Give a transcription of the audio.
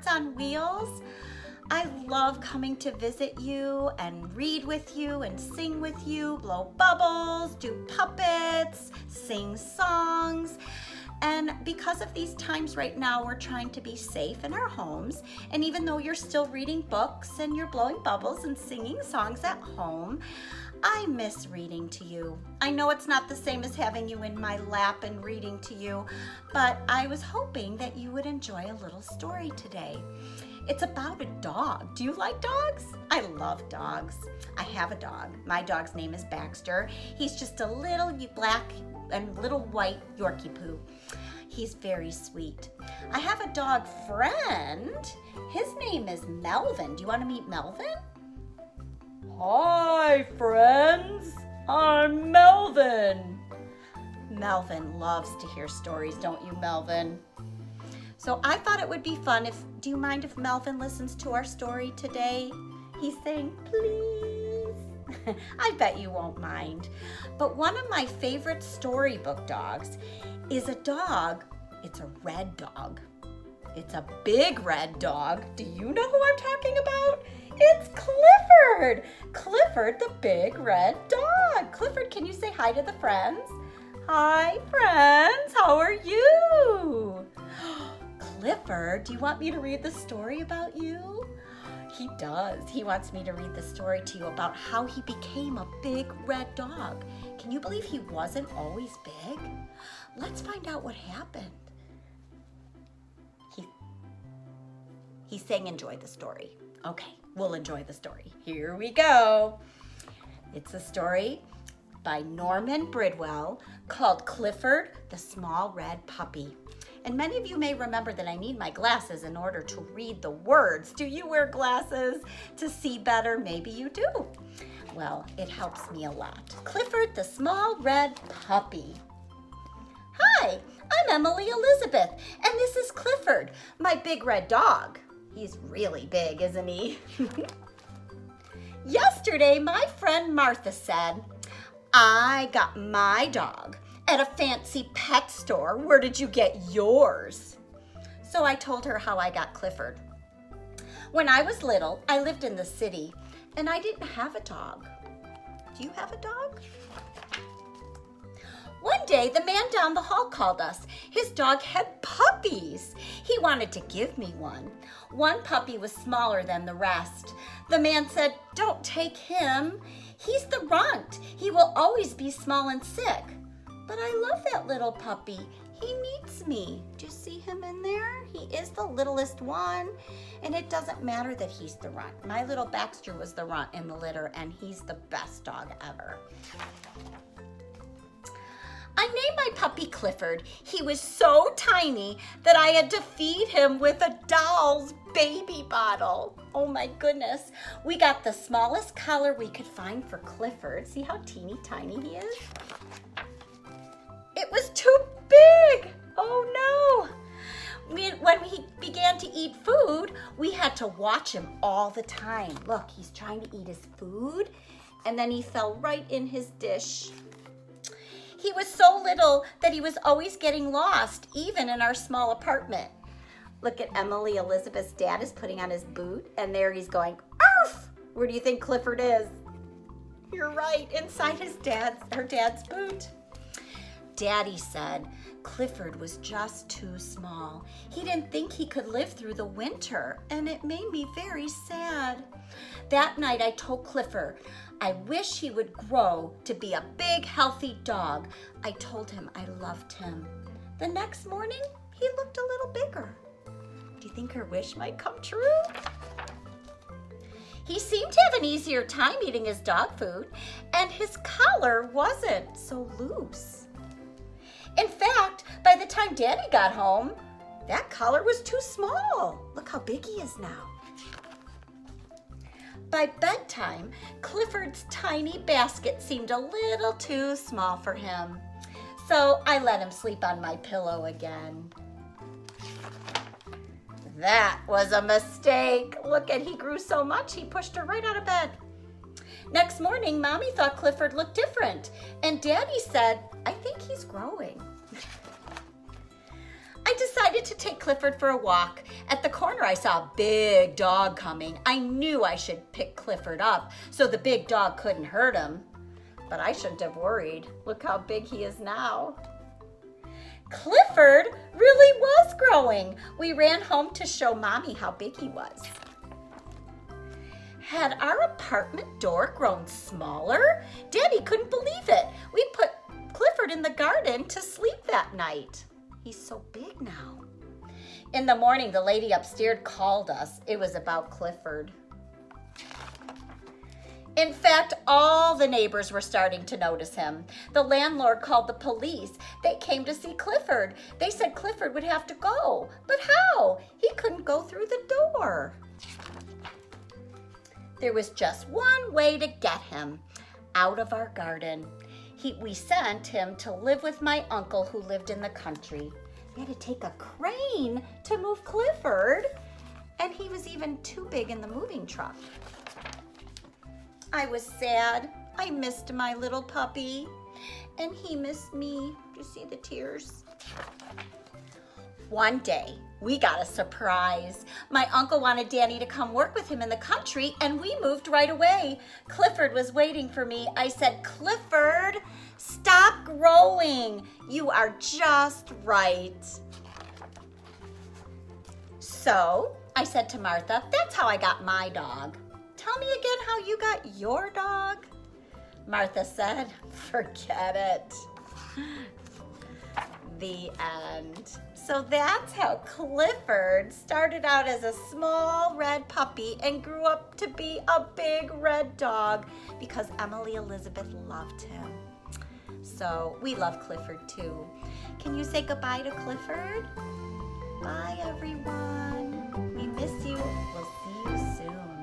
Hearts on Wheels. I love coming to visit you and read with you and sing with you, blow bubbles, do puppets, sing songs. And because of these times right now, we're trying to be safe in our homes. And even though you're still reading books and you're blowing bubbles and singing songs at home, I miss reading to you. I know it's not the same as having you in my lap and reading to you, but I was hoping that you would enjoy a little story today. It's about a dog. Do you like dogs? I love dogs. I have a dog. My dog's name is Baxter. He's just a little black and little white Yorkie poo. He's very sweet. I have a dog friend. His name is Melvin. Do you want to meet Melvin? Hi, friends. I'm Melvin. Melvin loves to hear stories, don't you, Melvin? So I thought it would be fun do you mind if Melvin listens to our story today? He's saying, please. I bet you won't mind. But one of my favorite storybook dogs is a dog. It's a red dog. It's a big red dog. Do you know who I'm talking about? It's Clifford. Clifford, the big red dog. Clifford, can you say hi to the friends? Hi, friends. How are you? Clifford, do you want me to read the story about you? He does. He wants me to read the story to you about how he became a big red dog. Can you believe he wasn't always big? Let's find out what happened. He's saying enjoy the story. Okay, we'll enjoy the story. Here we go. It's a story by Norman Bridwell called Clifford, the Small Red Puppy. And many of you may remember that I need my glasses in order to read the words. Do you wear glasses to see better? Maybe you do. Well, it helps me a lot. Clifford, the Small Red Puppy. Hi, I'm Emily Elizabeth, and this is Clifford, my big red dog. He's really big, isn't he? Yesterday, my friend Martha said, I got my dog at a fancy pet store. Where did you get yours? So I told her how I got Clifford. When I was little, I lived in the city, and I didn't have a dog. Do you have a dog? One day, the man down the hall called us. His dog had puppies. He wanted to give me one. One puppy was smaller than the rest. The man said, don't take him. He's the runt. He will always be small and sick. But I love that little puppy. He needs me. Do you see him in there? He is the littlest one. And it doesn't matter that he's the runt. My little Baxter was the runt in the litter, and he's the best dog ever. I named my puppy Clifford. He was so tiny that I had to feed him with a doll's baby bottle. Oh my goodness. We got the smallest collar we could find for Clifford. See how teeny tiny he is? It was too big. Oh no. When he began to eat food, we had to watch him all the time. Look, he's trying to eat his food, and then he fell right in his dish. He was so little that he was always getting lost, even in our small apartment. Look at Emily Elizabeth's dad is putting on his boot, and there he's going, arf! Where do you think Clifford is? You're right, inside her dad's boot. Daddy said Clifford was just too small. He didn't think he could live through the winter, and it made me very sad. That night I told Clifford, I wish he would grow to be a big, healthy dog. I told him I loved him. The next morning, he looked a little bigger. Do you think her wish might come true? He seemed to have an easier time eating his dog food, and his collar wasn't so loose. In fact, by the time Daddy got home, that collar was too small. Look how big he is now. By bedtime, Clifford's tiny basket seemed a little too small for him. So I let him sleep on my pillow again. That was a mistake. Look, he grew so much, he pushed her right out of bed. Next morning, Mommy thought Clifford looked different, and Daddy said, I think he's growing. I decided to take Clifford for a walk. At the corner, I saw a big dog coming. I knew I should pick Clifford up so the big dog couldn't hurt him. But I shouldn't have worried. Look how big he is now. Clifford really was growing. We ran home to show Mommy how big he was. Had our apartment door grown smaller? Daddy couldn't believe it. We put Clifford in the garden to sleep that night. He's so big now. In the morning, the lady upstairs called us. It was about Clifford. In fact, all the neighbors were starting to notice him. The landlord called the police. They came to see Clifford. They said Clifford would have to go. But how? He couldn't go through the door. There was just one way to get him out of our garden. We sent him to live with my uncle who lived in the country. We had to take a crane to move Clifford, and he was even too big in the moving truck. I was sad. I missed my little puppy, and he missed me. Do you see the tears? One day, we got a surprise. My uncle wanted Danny to come work with him in the country, and we moved right away. Clifford was waiting for me. I said, Clifford, stop growing. You are just right. So I said to Martha, that's how I got my dog. Tell me again how you got your dog. Martha said, forget it. The end. So that's how Clifford started out as a small red puppy and grew up to be a big red dog because Emily Elizabeth loved him. So we love Clifford too. Can you say goodbye to Clifford? Bye everyone. We miss you. We'll see you soon.